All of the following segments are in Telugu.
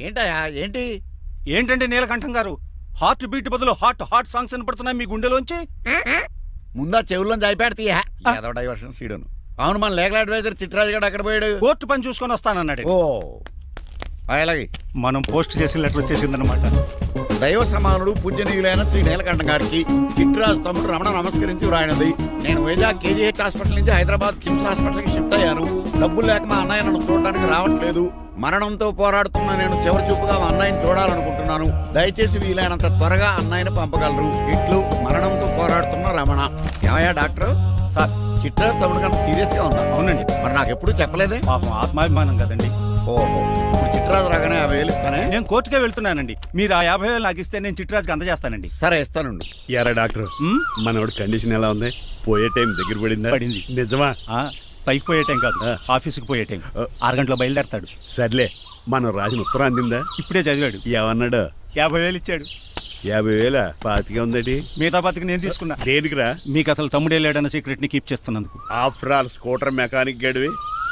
ఏంటయ్యా ఏంటి? ఏంటంటే నీలకంఠం గారు, హార్ట్ బీట్ బదులు హాట్ సాంగ్స్ వినపడుతున్నాయి మీ గుండెలోంచి. ముందా చెవుల్లోంచి అయిపెడతీయా ఏదో డైవర్షన్ సీడను. అవును, మన లీగల్ అడ్వైజర్ చిట్రాజు గారు అక్కడ పోయాడు. కోర్టు పని చూసుకొని వస్తానన్నాడు. ఓ అలాగే మనం పోస్ట్ చేసిన లెటర్ వచ్చేసిందనమాట. దైవ సమానుడు పూజనీయులైన శ్రీ నీలకంఠం గారికి చిట్రాజు తమ్ముడు రమణ నమస్కరించి వ్రాయినది. నేను వైజాగ్ KGH హాస్పిటల్ నుంచి హైదరాబాద్ కిమ్స్ హాస్పిటల్కి షిఫ్ట్ అయ్యాను. డబ్బులు లేక మా అన్నయ్య నన్ను చూడడానికి రావట్లేదు. మరణంతో పోరాడుతున్న నేను చివరి చూపుగా మా అన్నయ్యని చూడాలనుకుంటున్నాను. దయచేసి వీలైనంత త్వరగా అన్నయ్యని పంపగలరు. ఇట్లు మరణంతో పోరాడుతున్న రమణ. ఏమయ్యా డాక్టర్? సార్, చిట్రాజు తమ్ముడికి అంత సీరియస్ గా ఉందా? అవునండి. మరి నాకు ఎప్పుడు చెప్పలేదే? పాపం ఆత్మాభిమానం కదండి. ఓహో, ఇప్పుడు చిట్రాజు రాగానే 50,000 ఇస్తానే. నేను కోర్టుకే వెళ్తున్నానండి. మీరు ఆ 50,000 నాకు ఇస్తే నేను చిట్రాజుకి అందజేస్తానండి. సరే ఇస్తానండి. ఎరా డాక్టర్, మనోడి కండిషన్ ఎలా ఉంది? పోయే టైం దగ్గర పడిందా? పడింది. నిజమా? పైకి పోయే టైం కాదు, ఆఫీస్కి పోయే టైం. 6 గంటలో బయలుదేరతాడు. సర్లే, మనం రాసిన ఉత్తరం అందిందా? ఇప్పుడే చదివాడు. ఏమన్నాడు? 50,000 ఇచ్చాడు. 50,000 పాతిగా ఉందటి. మిగతా పాతికి నేను తీసుకున్నా. దేనికిరా? మీకు అసలు తమ్ముడే లేడన్న సీక్రెట్ ని కీప్ చేస్తున్నందుకు. ఆఫ్టర్ ఆల్ స్కూటర్ మెకానిక్ గడివి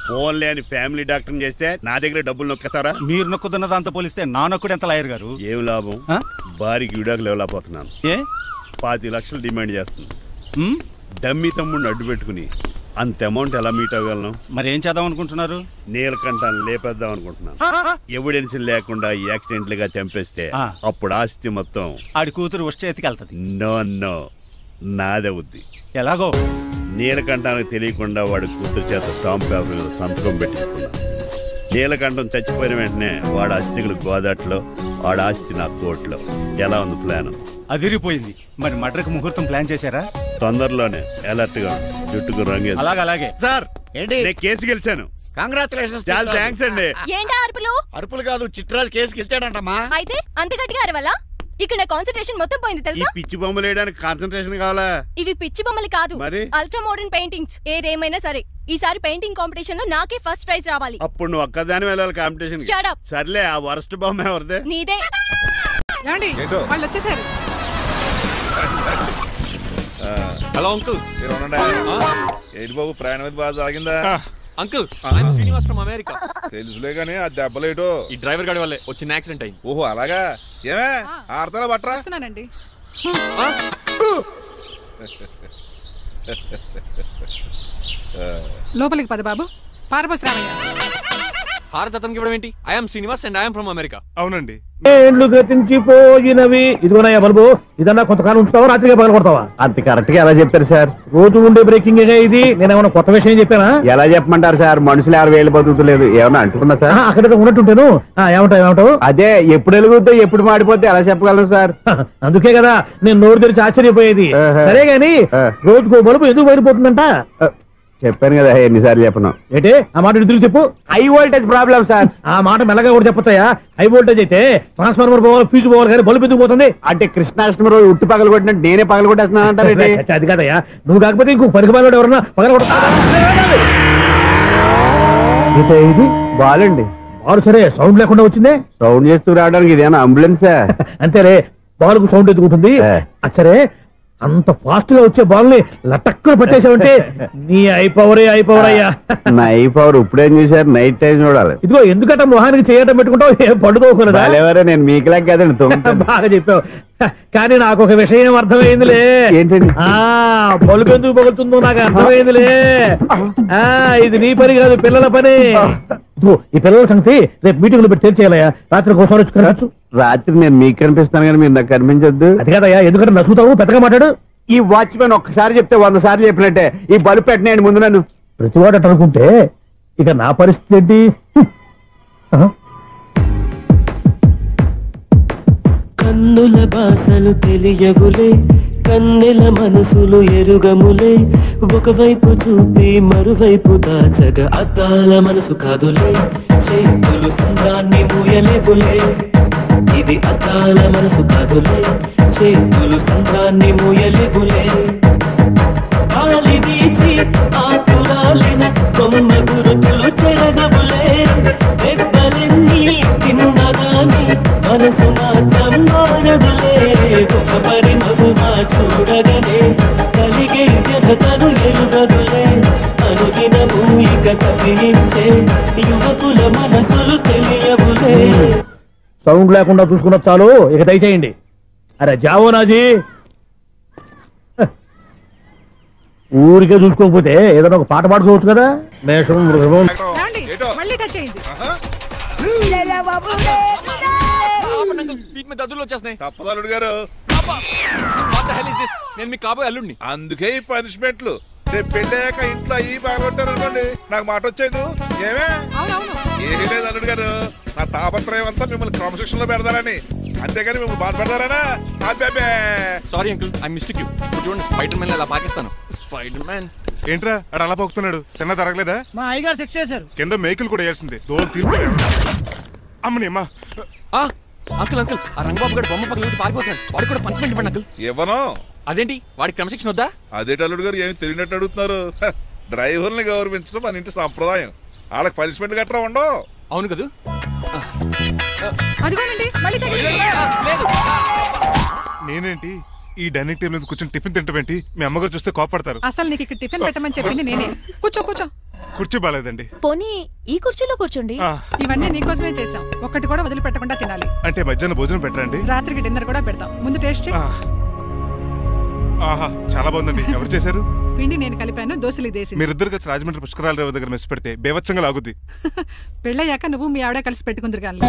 ఫోన్ లేని ఫ్యామిలీ డాక్టర్ చేస్తే నా దగ్గర డబ్బులు నొక్కుతారా? మీరు నొక్కుతున్న దాంతో పోలిస్తే నా నొక్కుడు ఎంత లాయర్ గారు? ఏం లాభం? భారీకి విడాకులు ఇవ్వలేకపోతున్నాను. ఏ 5 లక్షలు డిమాండ్ చేస్తుంది. డమ్మీ తమ్ముడిని అడ్డు పెట్టుకుని అంత అమౌంట్ ఎలా మీట్ అవ్వగలను? మరి ఏం చేద్దాం అనుకుంటున్నారు? నీలకంఠాన్ని లేపేద్దాం అనుకుంటున్నాను. ఎవిడెన్స్ లేకుండా యాక్సిడెంట్ గా చంపేస్తే అప్పుడు ఆస్తి మొత్తం ఆడి కూతురు వచ్చేతికి వెళ్తుంది. నో నో, నాదవుద్ది. ఎలాగో? నీలకంఠానికి తెలియకుండా వాడి కూతురు చేత స్టాంప్ పేపర్ మీద సంతకం పెట్టించుకున్నాను. నీలకంఠం చచ్చిపోయిన వెంటనే వాడి అస్థికులు గోదాట్లో, వాడి ఆస్తి నా కోర్టులో. ఎలా ఉంది ప్లాన్? అదిరిపోయింది. మరి మర్డర్కి ముహూర్తం ప్లాన్ చేశారా? తొందరలోనే. అలర్ట్ గా జుట్టుకు రంగు. అలాగే సార్, ఏంటి? నేను కేసు గెలిచాను. కంగ్రాచులేషన్స్. చాలా థ్యాంక్స్ అండి. అరుపులు కాదు, చిట్రాజు కేసు గెలిచాడంటమ్మా. అయితే అంత గట్టిగా అరవాలా? ఇక్కడ కాన్సంట్రేషన్ మొత్తం పోయింది తెలుసా? పిచ్చి బొమ్మలు వేయడానికి కాన్సంట్రేషన్ కావాలా? ఇవి పిచ్చి బొమ్మలు కాదు, మరి అల్ట్రా మోడర్న్ పెయింటింగ్స్. ఏదేమైనా సరే ఈసారి పెయింటింగ్ కాంపిటీషన్ లో నాకే ఫస్ట్ ప్రైజ్ రావాలి. అప్పుడు నువ్వు ఒక్కదాని వెళ్ళాలి కాంపిటీషన్. సర్లే, ఆ వరస్ట్ బొమ్మ ఎవరిదే? నీదే. వాళ్ళు వచ్చేసారు. Hello uncle. ఏంటి బాబు, ప్రయాణం అయితే బాగా సాగిందా? Uncle, I'm Srinivas from America. తెలుసులే గానీ ఆ దెబ్బలేటో ఈ డ్రైవర్ గాడి వల్లే వచ్చిన యాక్సిడెంట్ అయింది. ఓహో అలాగా? ఏమే ఆడతారా బట్రా? లోపలికి పద బాబు. పారబోస్ రామయ్య. హారత అతనికి ఇవ్వడం ఏంటి? I'm Srinivas and I'm from America. అవునండి. ఏళ్ళు గతించిపోయినవి. ఇదిగోనయ్యా బల్బు, ఇదన్నా కొంతకాలం ఉంచుతావా, రాత్రిగా పగల కొడతావా? అంత కరెక్ట్ గా ఎలా చెప్తారు సార్? రోజు ఉండే బ్రేకింగ్ ఇది. నేనేమన్నా కొత్త విషయం చెప్పానా? ఎలా చెప్పమంటారు సార్? మనుషులు 60,000 బతుకుతలేదు. ఏమన్నా అంటున్నా సార్? అక్కడ ఉన్నట్టుంటాను. ఏమంటావు? అదే, ఎప్పుడు వెలుగుతో ఎప్పుడు మాడిపోతే ఎలా చెప్పగలరు సార్? అందుకే కదా నేను నోరు తెరిచి ఆశ్చర్యపోయేది. సరే గాని రోజుకో బల్బు ఎందుకు బయటపోతుందంట? చెప్పాను కదా, ఎన్నిసార్లు చెప్పను. ఏంటే ఆ మాట నిధులు చెప్పు. High voltage problem sir. ఆ మాట మెల్లగా కూడా చెప్పొచ్చాయా? హై వోల్టేజ్ అయితే ట్రాన్స్ఫార్మర్ పోవాలి, ఫ్యూజ్ పోవాలి, కానీ బల్బు ఎందుకు పోతుంది? అంటే కృష్ణాష్టమి రోజు ఉట్టి పగలు కొట్టినట్టు నేనే పగలు కొట్టేస్తున్నాను అంటారు. అది కాదయ్యా, నువ్వు కాకపోతే ఇంకో పనికి బాగా ఎవరన్నా పగల కొడతా. ఇది బాలండి. బాలు సరే, సౌండ్ లేకుండా వచ్చిందే. సౌండ్ చేస్తూ రావడానికి ఇదేనా అంబులెన్స్? అంతేలే, బాలుకు సౌండ్ ఎదుగుతుంది. సరే, అంత ఫాస్ట్ గా వచ్చే బాల్ ని లటక్కులు పట్టేసావంటే నీ ఐపవర్ అయ్యా. నా ఐపవర్ ఇప్పుడేం చూసారు? నైట్ టైం చూడాలి. ఇదిగో ఎందుకంటే మొహానికి చేయటం పెట్టుకుంటావు, పండుకోకూడదా? మీకులా కదండి. బాగా చెప్పావు. కానీ నాకు ఒక విషయం అర్థమైందిలే. ఏంటండి? బల్బు ఎందుకు పగులుతుందో నాకు అర్థమైందిలే. ఇది నీ పని కాదు, పిల్లల పని. ఈ పిల్లల సంగతి రేపు మీటింగ్ లో పెట్టి తెలిసేయాలయ్యా. రాత్రి ఒకసారి వచ్చి కనవచ్చు. రాత్రి నేను మీకు కనిపిస్తాను కానీ మీరు నాకు కనిపించొద్దు. అది కాదయ్యా, ఎందుకంటే నసుగుతావు, పెద్దగా మాట్లాడు. ఈ వాచ్మెన్ ఒక్కసారి చెప్తే 100 సార్లు చెప్పినట్టే. ఈ బల్బు పెట్టినాయండి ముందు నన్ను. ప్రతివాడు అట్ట అనుకుంటే ఇక నా పరిస్థితి ఏంటి? కన్నుల భాషలు తెలియవులే, కన్నెల మనసులు ఎరుగములే. ఒకవైపు చూపి మరువైపు దాచగా అద్దాల మనసు కాదులే. చేతులు సంద్రాన్ని మూయలేవులే, ఇది అద్దాల మనసు కాదులే. చేతులు సంద్రాన్ని మూయలేవులే. గాలి వీచి ఆకురాలిన కొమ్మ గురుతులు చెరగవులే. దెబ్బలెన్ని తిన్నగాని మనసు మాత్రం మారదులే. ఒక పరిమగుమా చూడగనే కలిగే జగతను ఎరుగదులే. అనుదినము ఇక కదిలించే యువకుల మనసులు తెలియవులే. సౌండ్ లేకుండా చూసుకున్న చాలు, ఇక దయచేయండి. అరే జావో నాజీ, ఊరికే చూసుకోకపోతే ఏదైనా ఒక పాట పాడుకోవచ్చు కదా. మేషం వృషభం. మళ్ళీ టచ్ అయింది. తప్పదలుడు గారు, నేను మీకు కాబోయే అల్లుడిని. అందుకే ఈ పనిష్మెంట్లు. రేపు పెళ్ళాక ఇంట్లో అయ్యి బాగుంటారు అనుకోండి, నాకు మాట వచ్చేది ఏమే? ఏమీ లేదు అల్లుడు గారు, నా తాపత్రయం అంతా మిమ్మల్ని క్రమశిక్షణ లో పెడతారని, అంతేగాని మిమ్మల్ని బాధపడతారనా? అబ్బే sorry uncle, I mistake you. చూడండి స్పైడర్ మ్యాన్ అలా పాకిస్తాను. స్పైడర్ మ్యాన్ ఏంట్రా అడు అలా పోతున్నాడు? తిన్నా తరగలేదా? మా అయ్యగారు శిక్ష చేశారు. కింద మేకులు కూడా వేయాల్సిందే. దోలు తీర్పు అమ్మని అమ్మా. అంకుల్ అంకుల్, ఆ రంగబాబు గారు బొమ్మ పక్కన పారిపోతున్నాడు. వాడికి కూడా పనిష్మెంట్ ఇవ్వండి అంకుల్. ఇవ్వను. అదేంటి వాడికి క్రమశిక్షణ వద్దా? అదేటి అల్లుడు గారు, ఏమి తెలియనట్టు అడుగుతున్నారు? డ్రైవర్ని గౌరవించడం మన ఇంటి సంప్రదాయం. వాళ్ళకి పనిష్మెంట్ గట్రా ఉండవు. అవును కదా. నేనేంటి ఈ డైనింగ్ టేబుల్ మీద కూర్చొని టిఫిన్ తింటామేంటి? మీ అమ్మగారు చూస్తే కోపడతారు. అసలు నీకు ఇక్కడ టిఫిన్ పెట్టమని చెప్పింది నేనే. కూర్చో కూర్చో. కుర్చీ బాలేదండి. పోనీ ఈ కుర్చీలో కూర్చోండి. ఇవన్నీ నీకోసమే చేసాం, ఒక్కటి కూడా వదిలిపెట్టకుండా తినాలి. అంటే మధ్యాహ్నం భోజనం పెట్టండి, రాత్రికి డిన్నర్ కూడా పెడతాం. ముందు టేస్ట్. ఆహా చాలా బాగుందండి. ఎవరు చేశారు? పిండి నేను కలిపాను, దోశలు దేశం. మీరిద్దరు కలిసి రాజమండ్రి పుష్కరాల రేవు దగ్గర మెస్ పెడితే బేవచ్చంగా లాగుద్ది. పెళ్ళయ్యాక నువ్వు మీ ఆవిడ కలిసి పెట్టుకుందరు కానీ.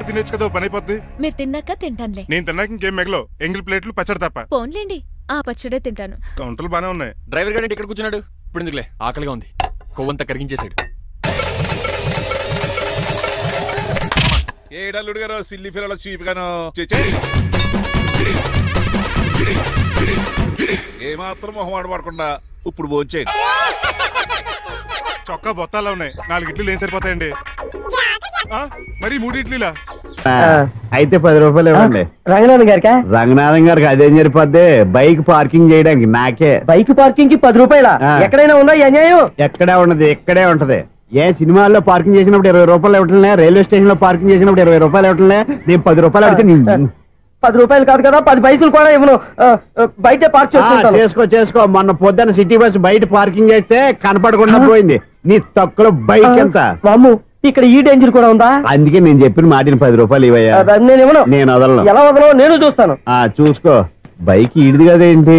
తినేచ్చు కదా, పని అయిపోద్ది. మీరు తిన్నాక తింటానులే. నేను తిన్నాక ఇంకేం మిగలో, ఎంగిల్ ప్లేట్లు పచ్చడి తప్ప. పోన్లేండి, ఆ పచ్చడే తింటాను. కౌంటర్లు బానే ఉన్నాయి. డ్రైవర్ గారు ఇక్కడ కూర్చున్నాడు. ఇప్పుడు ఎందుకులే, ఆకలిగా ఉంది. కొవ్వంతా కరిగించేశాడు. ఏడల్లుడు గారు సిల్లి ఫిల్లలో చీపిగాను ఏమాత్రం మొహమాట పడకుండా ఇప్పుడు భోంచేయండి. చొక్కా బొత్తాల్లో ఉన్నాయి, 4 ఇడ్లీలు ఏం సరిపోతాయండి? మరి 3 ఇడ్లీలా? అయితే 10 రూపాయలు ఇవ్వండి. రంగనాథన్ గారికి? రంగనాథన్ గారికి అదేం సరిపోద్ది, బైక్ పార్కింగ్ చేయడానికి. నాకే బైక్ పార్కింగ్ కి 10 రూపాయల? ఎక్కడైనా ఉందా ఈ అన్యాయం? ఎక్కడే ఉండదు, ఇక్కడే ఉంటది. ఏ సినిమాల్లో పార్కింగ్ చేసినప్పుడు 20 రూపాయలు ఇవ్వట్లే, రైల్వే స్టేషన్ లో పార్కింగ్ చేసినప్పుడు 20 రూపాయలు ఇవ్వట్లే. నేను 10 రూపాయలు అడితే 10 రూపాయలు కాదు కదా, 10 పైసలు కూడా ఇవ్వను. బయట పార్క్ చేసుకో. మొన్న పొద్దున్న సిటీ బస్ బయట పార్కింగ్ చేస్తే కనపడకుండా పోయింది. నీ తక్కువ బైక్ ఎంత? ఇక్కడ ఈ డేంజర్ కూడా ఉందా? అందుకే నేను చెప్పిన మాటిని 10 రూపాయలు ఇవ్వయా. నేను వదలను. ఎలా వదలను? నేను చూస్తాను. చూసుకో. బైక్ ఈడిది కదేంటి?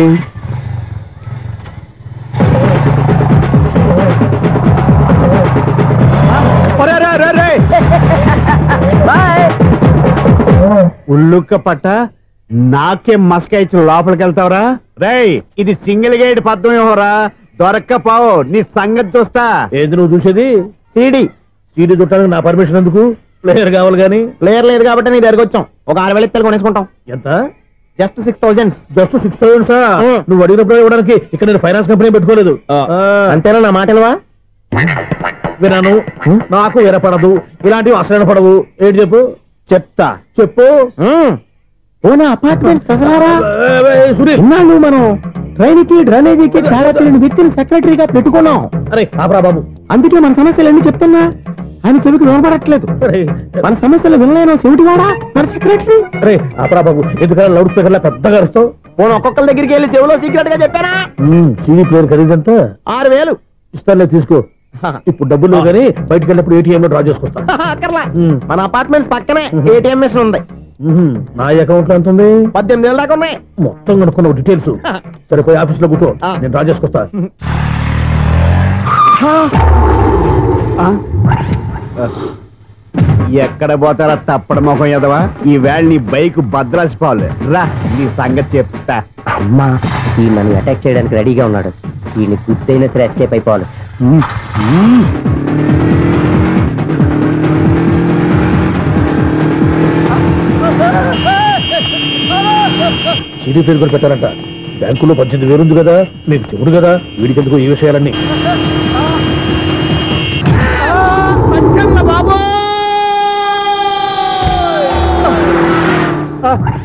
ఉల్లుక్క పట్ట నాకే మస్క ఇచ్చి లోపలికి వెళ్తావరా? రేయ్, ఇది సింగిల్ గేట్ పద్మం ఇవ్వరా, దొరక్కపోవు. నీ సంగతి చూస్తా. ఏది నువ్వు చూసేది? సీడీ చుట్టానికి నా పర్మిషన్ ఎందుకు? ప్లేయర్ కావాలి కానీ. ప్లేయర్ లేదు కాబట్టి నీ దగ్గరకు వచ్చాం. ఒక 6,000 ఇత్తలు కొనేసుకుంటాం. ఎంత? జస్ట్ 6,000. Just 6,000 sir? నువ్వు అడిగినప్పుడు ఇవ్వడానికి ఇక్కడ నేను ఫైనాన్స్ కంపెనీ పెట్టుకోలేదు. అంతేనా? నా మాటలువా? వినాను, నాకు వినపడదు. ఇలాంటివి అసలు పడవు. ఏంటి చెప్పు? చెప్తా. చెప్పు. అపార్ట్మెంట్ మనం ట్రైన్కి డ్రైనేజీకి తేడా తెలియని వ్యక్తిని సెక్రటరీగా పెట్టుకున్నాం. అరే ఆపరా బాబు, అందుకే మన సమస్యలన్నీ చెప్తున్నా. ఆయన చెవికి వినపడట్లేదు. మన సమస్యలు వినలేను చెవిటివాడా మన సెక్రటరీ. అరే ఆపరా బాబు, ఎందుకన్నా లౌడ్ స్పీకర్ లా పెద్దగా అరుస్తావు? పోను ఒక్కొక్కరి దగ్గరికి వెళ్ళి చెవిలో సీక్రెట్ గా చెప్పానా? CD player ఖరీదంతా 6,000. ఇస్తానులే, తీసుకో. ఇప్పుడు డబ్బులు కానీ బయటకు వెళ్ళినప్పుడు ఏటీఎం లో డ్రా చేసుకొస్తా. మన అపార్ట్మెంట్స్ పక్కనే ఏటీఎం మిషన్ ఉంది. నా అకౌంట్ లో ఎంత ఉంది? 18,000 దాకా ఉన్నాయి. మొత్తం కనుక్కున్న డీటెయిల్స్. సరిపోయి ఆఫీస్ లో కూర్చో, నేను డ్రా చేసుకొస్తా. ఎక్కడ పోతారా తప్పడ మొఖం ఎదవా? ఈ వేళ నీ బైక్ భద్రాసిపోవాలి. రా, నీ సంగతి చెప్తా. అమ్మా, ఈ మనం అటాక్ చేయడానికి రెడీగా ఉన్నాడు. వీడిని గుద్దైనా సరే ఎస్కేప్ అయిపోవాలి. సిడీ పేరు కూడా పెట్టారంట. బ్యాంకులో 18,000 ఉంది కదా, మీకు చెవుడు కదా, వీడికెందుకు ఈ విషయాలన్నీ?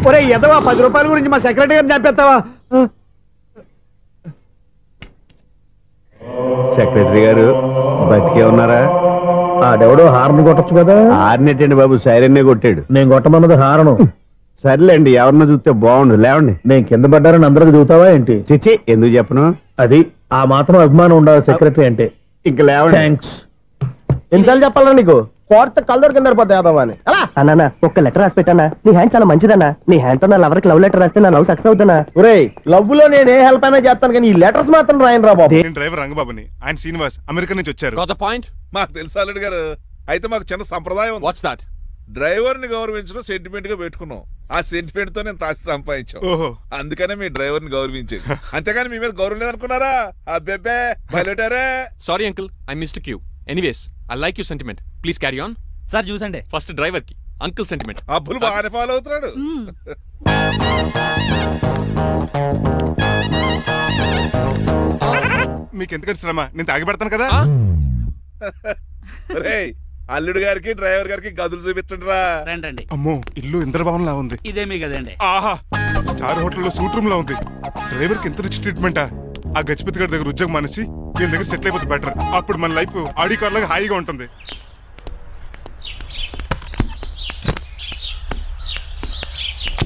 ఒరే ఎదవా, 10 రూపాయల గురించి మా సెక్రటరీ గారిని చంపేస్తావా? సెక్రటరీ గారు బతికే ఉన్నారా? ఆడెవడో హార్న్ కొట్టచ్చు కదా. హార్న్ ఏంటండి బాబు, సైరన్నే కొట్టాడు. నేను కొట్టమన్నది హార్ను. సర్లేండి, ఎవరన్నా చూస్తే బాగుండు. లేవండి. నేను కింద పడ్డారని అందరికి చూతావా ఏంటి? చిచ్చి, ఎందుకు చెప్పను? అది ఆ మాత్రం అభిమానం ఉండాలి సెక్రటరీ అంటే. ఇంక లేవండి. థ్యాంక్స్. ఎన్నిసార్లు చెప్పాలా నీకు? కోర్త కళ్ళోడు కింద పోతాయి అని. అన్నా ఒక్క లెటర్ రాసి పెట్టానా? నీ హ్యాండ్ చాలా మంచిదన్నా. నీ హ్యాండ్ తో నా లవర్కి లవ్ లెటర్ రాస్తే నా లవ్ సక్సెస్ అవుతానా? ఒరేయ్, లవ్ లో నేను ఏ హెల్ప్ అయినా చేస్తాను కానీ ఈ లెటర్స్ మాత్రం రాయను రా బాబు. నేను డ్రైవర్ రంగబాబుని, ఆయన శ్రీనివాస్ అమెరికా నుంచి వచ్చారు. పాయింట్ మాకు తెలుసు అల్లుడు గారు. అయితే మాకు చిన్న సంప్రదాయం ఉంది. What's that? డ్రైవర్ ని గౌరవించడం సెంటిమెంట్ గా పెట్టుకున్నాం. ఆ సెంటిమెంట్ తో నేను తాసి సంపాదించాం. అందుకనే మీ డ్రైవర్ ని గౌరవించేది. అంతేగాని మీ మీద గౌరవం లేదనుకున్నారా? అబ్బెబ్బే బయలుటారే. Sorry uncle, I missed you. Anyways, I like you sentiment. Please carry on. Sir చూసండి. ఫస్ట్ డ్రైవర్ కి అంకుల్ సెంటిమెంట్. అబ్బులు బాగానే ఫాలో అవుతున్నాడు. మీకు ఎందుకంటే శ్రమ, నేను తాగి పెడతాను కదా. రేయ్, అల్లుడు గారికి డ్రైవర్ గారికి గదులు చూపించండి రా. రండి. అమ్మో, ఇల్లు ఇంద్రభవన్ లా ఉంది. ఇదేమీ కదండి. ఆహా, స్టార్ హోటల్లో సూట్ రూమ్ లా ఉంది. డ్రైవర్ కి ఎంత రిచ్ ట్రీట్మెంటా. ఆ గజపతి గారి దగ్గర ఉద్యోగం మానేసి వీళ్ళ దగ్గర సెటిల్ అయిపోతే బెటర్. అప్పుడు మన లైఫ్ ఆడి కార్ లాగా హాయిగా ఉంటుంది.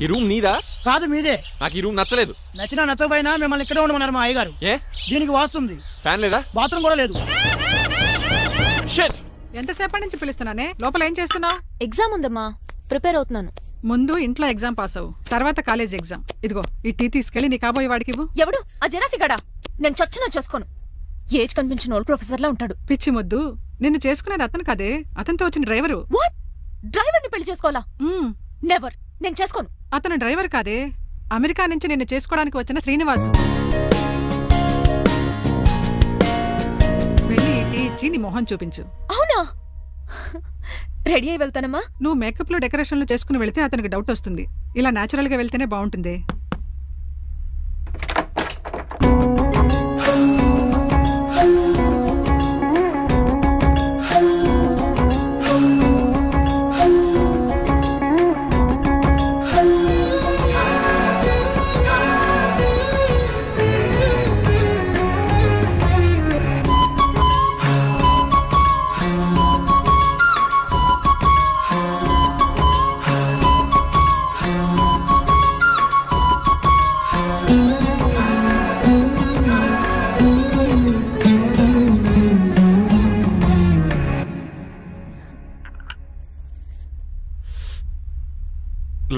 ఈ రూమ్ నీదా? కాదు, మీదే. నాకు ఈ రూమ్ నచ్చలేదు. నచ్చినా నచ్చకపోయినా మిమ్మల్ని ఇక్కడే ఉండమన్నారు మా అయ్యగారు. ఏ దీనికి వాస్తుంది. ఫ్యాన్ లేదా? బాత్రూమ్ కూడా లేదు. ఎంతసేపటి నుంచి పిలుస్తున్నానే? లోపల ఏం చేస్తున్నావు? ఎగ్జామ్ ఉందమ్మా, ప్రిపేర్ అవుతున్నాను. ముందు ఇంట్లో ఎగ్జామ్ పాస్ అవ్వు, తర్వాత కాలేజ్ ఎగ్జామ్. ఇదిగో ఈ టీ తీసుకెళ్లి నీ కాబోయే వాడికి ఇవ్వు. ఎవడు ఆ జరాఫిగాడా? నేను చచ్చినా చేసుకోను. ఏజ్ కనిపించిన ఓల్డ్ ప్రొఫెసర్ లా ఉంటాడు. పిచ్చి ముద్దు, నిన్ను చేసుకునేది అతను కాదే, అతనితో వచ్చిన డ్రైవరు. డ్రైవర్ ని పెళ్లి చేసుకోవాలా? నెవర్, నేను చేసుకోను. అతను డ్రైవర్ కాదే, అమెరికా నుంచి నిన్ను చేసుకోవడానికి వచ్చిన శ్రీనివాసు. వెళ్ళి టీ ఇచ్చి నీ మొహం చూపించు. అవునా? రెడీ అయి వెళ్తానమ్మా. నువ్వు మేకప్ లో డెకరేషన్లు చేసుకుని వెళ్తే అతనికి డౌట్ వస్తుంది. ఇలా నేచురల్ గా వెళ్తేనే బాగుంటుంది.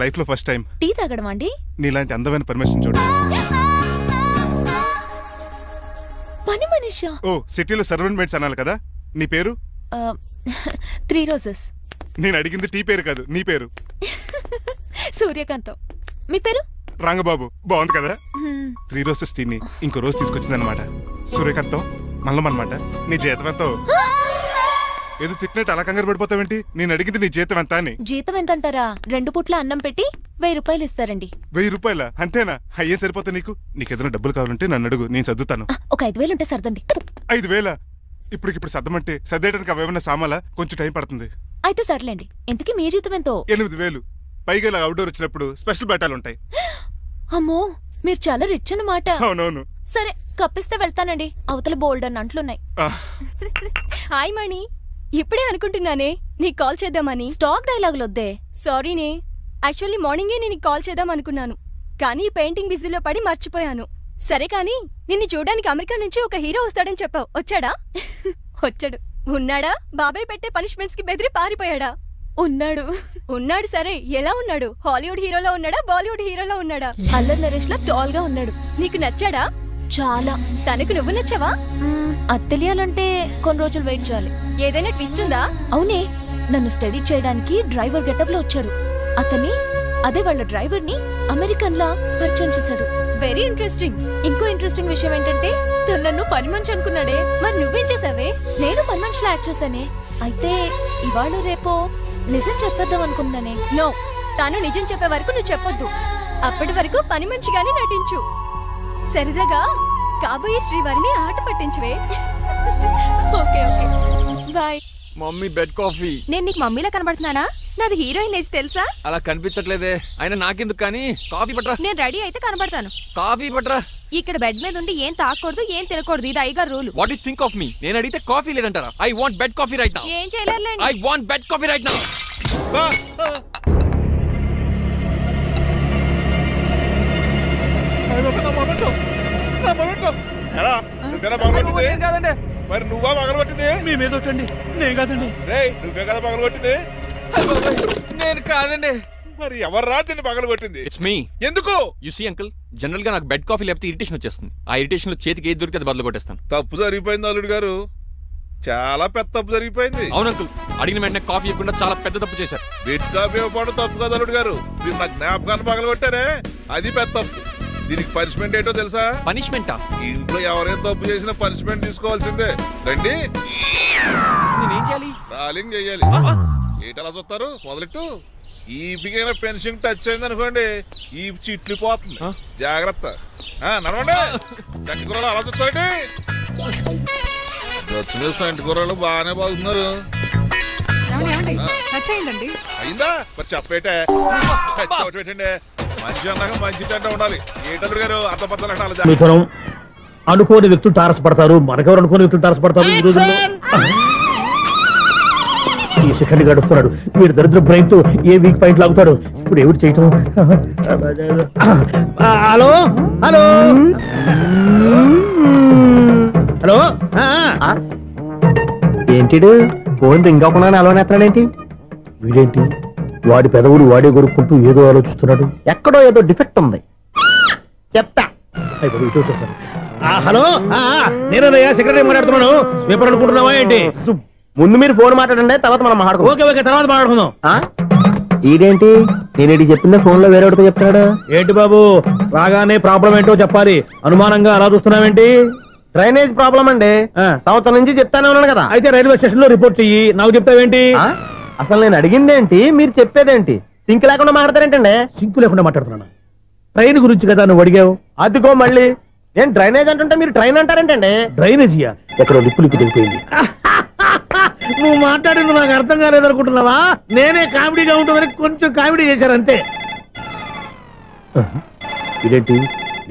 లైఫ్ లో ఫస్ట్ టైం టీ తాగడం అండి. నీలాంటి అందమైన పర్మిషన్ చూడు. పని మనిషా? ఓ, సిటీలో సర్వెంట్ మేట్స్ అనాలి కదా. నీ పేరు? 3 రోజెస్. నేను అడిగింది టీ పేరు కాదు, నీ పేరు. సూర్యకాంతం. మీ పేరు? రంగబాబు. బాగుంది కదా. 3 రోజెస్ టీని ఇంకో రోజు తీసుకొచ్చింది అనమాట. సూర్యకాంతం మల్లం అనమాట. నీ జీతం ఎంతో? ఏదో తిట్టినట్టు అలా కంగారు పడిపోతావేంటి? నేను అడిగింది నీ జీతం ఎంత అని. జీతం ఎంత అంటారా? 2 పూట్ల అన్నం పెట్టి 1000 రూపాయలు ఇస్తారండి. 1000 రూపాయల? అంతేనా? అయ్యే సరిపోతా నీకు. నీకేదైనా డబ్బులు కావాలంటే నన్ను అడుగు, నేను సర్దుతాను. ఒక 5000 ఉంటే సర్దండి. 5000? ఇప్పుడు సర్దమంటే సర్దేయడానికి అవేమన్నా సామాలా? కొంచెం టైం పడుతుంది. అయితే సర్లేండి. ఇంతకీ మీ జీతం ఎంతో? 8000. పైగా ఇలా అవుట్డోర్ వచ్చినప్పుడు స్పెషల్ బేటాలు ఉంటాయి. అమ్మో, మీరు చాలా రిచ్ అన్నమాట. అవునవును. సరే, కప్పిస్తే వెళ్తానండి. అవతల బోల్డ్ అన్న అంట్లున్నాయి. హాయ్ మణి, ఇప్పుడే అనుకుంటున్నానే నీకు కాల్ చేద్దామని. స్టాక్ డైలాగులు వద్దే. సారీనే, యాక్చువల్లీ మార్నింగే నేను కాల్ చేద్దాం అనుకున్నాను, కానీ పెయింటింగ్ బిజీలో పడి మర్చిపోయాను. సరే కానీ నిన్ను చూడడానికి అమెరికా నుంచి ఒక హీరో వస్తాడని చెప్పావు. వచ్చాడా? వచ్చాడు. ఉన్నాడా? బాబాయ్ పెట్టే పనిష్మెంట్స్ కి బెదిరి పారిపోయాడా? ఉన్నాడు. ఉన్నాడు. సరే, ఎలా ఉన్నాడు? హాలీవుడ్ హీరోలో ఉన్నాడా, బాలీవుడ్ హీరోలో ఉన్నాడా? అల్లరి నరేష్ లా టాల్ గా ఉన్నాడు. నీకు నచ్చాడా? చాలా. తనకు నువ్వు నచ్చావా? అది తెలియాలంటే కొన్ని రోజులు వెయిట్ చేయాలి. ఏదైనా ట్విస్ట్ ఉందా? అవునే, నన్ను స్టడీ చేయడానికి డ్రైవర్ గెటప్ లో వచ్చాడు. అతన్ని, అదే వాళ్ళ డ్రైవర్ ని అమెరికన్ లా పరిచయం చేశాడు. Very interesting. ఇంకో ఇంట్రెస్టింగ్ విషయం ఏంటంటే తను నన్ను పని మనిషి అనుకున్నాడే. మరి నువ్వేం చేసావే? నేను పని మనిషిలో యాక్ట్ చేశానే. అయితే ఇవాళ రేపో నిజం చెప్పేద్దాం అనుకున్నానే. నో, తాను నిజం చెప్పే వరకు నువ్వు చెప్పొద్దు. అప్పటి వరకు పని మనిషిగానే నటించు. సరదాగా కాబోయే శ్రీవారిని ఆట పట్టించువే. Okay okay, bye. Mummy bed coffee. నేను నీకు మమ్మీలా కనబడుతున్నానా? నాది హీరోయిన్ ఏజ్ తెలుసా? అలా కనిపించట్లేదే. అయినా నాకెందుకు కానీ. కాఫీ పట్రా. నేను రెడీ అయితే కనబడతాను. కాఫీ పట్రా. ఇక్కడ బెడ్ మీద ఉండి ఏం తాకూడదు ఏం తినకూడదు ఇది అయ్యగారు rule. What you think of me? నేను అడిగితే కాఫీ లేదంటారా? I want bed coffee right now. ఏం చేయలేరులేండి. I want bed coffee right now. కాదండి మరి నువ్వా పగలగొట్టింది? మీ మీద ఒకటండి, నేను కాదండి. నువ్వే కదా పగలగొట్టింది? నేను కాదండి. మరి ఎవర్రా దీన్ని పగలగొట్టింది? It's me. ఎందుకు? యు సీ అంకుల్, జనరల్ గా నాకు బెడ్ కాఫీ లేకపోతే ఇరిటేషన్ వచ్చేస్తుంది. ఆ ఇరిటేషన్ లో చేతికి ఏది దొరికితే అది బదులు కొట్టేస్తాను. తప్పు జరిగిపోయింది అల్లుడు గారు, చాలా పెద్ద తప్పు జరిగిపోయింది. అవును అంకుల్, అడిగిన వెంటనే కాఫీ ఇవ్వకుండా చాలా పెద్ద తప్పు చేశారు. బెడ్ కాఫీ ఇవ్వడం తప్పు కదా అల్లుడు గారు, మీరు నా జ్ఞాపకాన్ని పగలగొట్టారే అది పెద్ద తప్పు. దీనికి పనిష్మెంట్ ఏంటో తెలుసా? పనిష్మెంటా? ఇంట్లో ఎవరైనా తప్పు చేసినా పనిష్మెంట్ తీసుకోవాల్సిందే. రండి. నేనేం చేయాలి? రాలింగ్ చెయ్యాలి. ఏంటలా చూస్తారు? మొదలెట్టు. ఈపికైనా పెన్షన్ టచ్ అయింది అనుకోండి, ఈ చిట్లు పోతుంది. జాగ్రత్త. నడవండి. సంటి కూరలు అలా చూస్తారండి. దక్షిణ సంటి కూరలు బాగానే బాగుతున్నారు. అయిందా? మరి చెప్పేటే ఒకటి పెట్టండి. మంచి అన్నాక మంచి తింటా ఉండాలి. ఏంటల్లుడు గారు అర్థపత్రాలు అనుకోని వ్యక్తులు తారసపడతారు, మనకెవరు అనుకోని వ్యక్తులు తారసపడతారు ఈ రోజుల్లో. ఈ సెకండ్ గడుస్తున్నాడు, మీరు దరిద్ర బ్రెయిన్ తో ఏ వీక్ పాయింట్ లాగుతాడు. ఇప్పుడు ఎవరు చేయటం? Hello hello hello. ఏంటిడు ఫోన్ రింగ్ అవ్వకుండా అలవనేస్తాడేంటి? వీడేంటి వాడి పెదవులు వాడే కొరుక్కుంటూ ఏదో ఆలోచిస్తున్నాడు. ఎక్కడో ఏదో డిఫెక్ట్ ఉంది, చెప్తా. హలో, నేనయ్యా సెక్రటరీ మాట్లాడుతున్నాను. స్వీపర్ అనుకుంటున్నావా ఏంటి? ముందు మీరు ఫోన్ మాట్లాడండి, తర్వాత మనం మాట్లాడుకుందాం. ఓకే ఓకే, తర్వాత మాట్లాడుకుందాం. ఇదేంటి నేను చెప్పిందే ఫోన్ లో వేరే వాడితో చెప్తాడా ఏంటి బాబు? రాగానే ప్రాబ్లం ఏంటో చెప్పాలి, అనుమానంగా అలా చూస్తున్నావేంటి? డ్రైనేజ్ ప్రాబ్లం అండి, సంవత్సరం నుంచి చెప్తానే ఉన్నాను కదా. అయితే రైల్వే స్టేషన్ లో రిపోర్ట్ చెయ్యి, నాకు చెప్తావేంటి? అసలు నేను అడిగిందేంటి, మీరు చెప్పేదేంటి? సింక్ లేకుండా మాట్లాడతారేంటండి? సింక్ లేకుండా మాట్లాడుతున్నాను. ట్రైన్ గురించి కదా నువ్వు అడిగావు. అదిగో మళ్ళీ నేను డ్రైనేజ్ అంటుంటే మీరు ట్రైన్ అంటారేంటండి? డ్రైనేజీయా? ఎక్కడో లిప్పు లిప్పు తెలిపోయింది. నువ్వు మాట్లాడింది నాకు అర్థం కాలేదనుకుంటున్నావా? నేనే కామెడీగా ఉంటుందని కొంచెం కామెడీ చేశారు అంతే. ఇదేంటి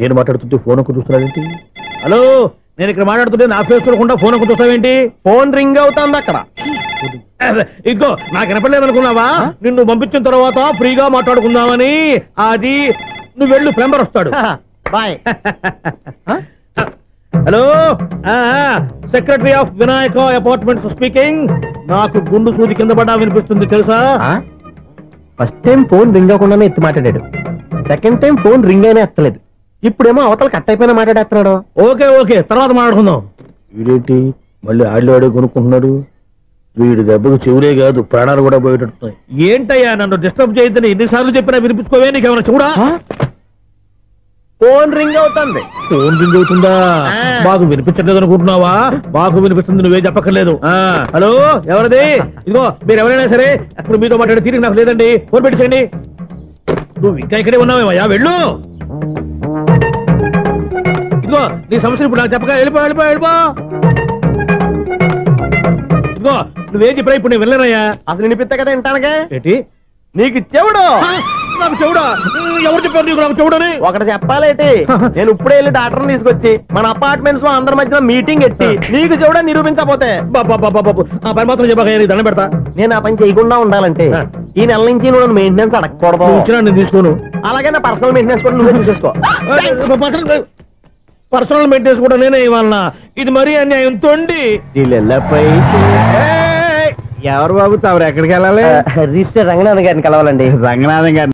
నేను మాట్లాడుతుంటే ఫోన్ ఒక్క చూస్తున్నావేంటి? హలో, నేను ఇక్కడ మాట్లాడుతుంటే నా ఫేస్ చూడకుండా ఫోన్ ఒక్క చూస్తావేంటి? ఫోన్ రింగ్ అవుతుంది అక్కడ. ఇదిగో నాకు వినపడలేదు అనుకున్నావా? నిన్ను పంపించిన తర్వాత ఫ్రీగా మాట్లాడుకుందామని. అది నువ్వు వెళ్ళు, ప్లంబర్ వస్తాడు. Bye. Hello, secretary of Vinayaka apartments speaking. నాకు గుండు సూది కింద పడ్డా వినిపిస్తుంది తెలుసా? ఫస్ట్ టైం ఫోన్ రింగ్ అవ్వకుండానే ఎత్తి మాట్లాడాడు, సెకండ్ టైం ఫోన్ రింగ్ అయినా ఎత్తలేదు, ఇప్పుడేమో అవతల కట్ అయిపోయినా మాట్లాడేస్తున్నాడు. ఓకే ఓకే, తర్వాత మాట్లాడుకుందాం. వీడేంటి మళ్ళీ ఆళ్ళు ఆడే కొనుక్కుంటున్నాడు? వీడి దెబ్బకు చెవులే కాదు ప్రాణాలు కూడా పోయేటట్టున్నాయి. ఏంటయ్యా నన్ను డిస్టర్బ్ చేయొద్దని ఎన్నిసార్లు చెప్పినా వినిపించుకోవే? నీకేమైనా చూడా? ఫోన్ రింగ్ అవుతుంది. ఫోన్ రింగ్ అవుతుందా? మాకు వినిపించట్లేదు అనుకుంటున్నావా? మాకు వినిపిస్తుంది, నువ్వే చెప్పక్కర్లేదు. హలో, ఎవరిది? ఇదిగో మీరు ఎవరైనా సరే అప్పుడు మీతో మాట్లాడే తీరిక నాకు లేదండి, ఫోన్ పెట్టేసేయండి. నువ్వు ఇంకా ఇక్కడే ఉన్నావేమయ్యా, వెళ్ళు. ఇదిగో నీ సమస్యలు ఇప్పుడు నాకు చెప్పక వెళ్ళిపో వెళ్ళిపో వెళ్ళిపో. ఇదిగో నువ్వేం చెప్పరా ఇప్పుడు నేను వెళ్ళానయ్యా. అసలు వినిపిస్తా కదా వింటానుగా. ఏంటి నీకు చెవుడు? నాకు చెవుడా? ఎవరు చెప్పారు నీకు నాకు చెవుడని? ఒకటి చెప్పాలేటి, నేను ఇప్పుడే వెళ్ళి డాక్టర్ని తీసుకొచ్చి మన అపార్ట్మెంట్స్ లో అందరి మధ్యన మీటింగ్ ఎట్టి నీకు చెవుడా నిరూపించకపోతే ఆ పని మాత్రం చెప్పక దండం పెడతా. నేను ఆ పని చేయకుండా ఉండాలంటే ఈ నెల నుంచి నువ్వు మెయింటెనెన్స్ అడగకూడదు. నేను తీసుకోను. అలాగే నా పర్సనల్ మెయింటెనెన్స్ కూడా నువ్వే చూసేసుకో. పర్సనల్ మెయింటెనెన్స్ కూడా నేనే ఇవ్వాలన్నా? ఇది మరీ అన్యాయం తోండి. ఎవరు బాబు తమరు ఎక్కడికి వెళ్ళాలి? రిజిస్టర్ రంగనాథన్ గారిని కలవాలండి. రంగనాథన్ గారిని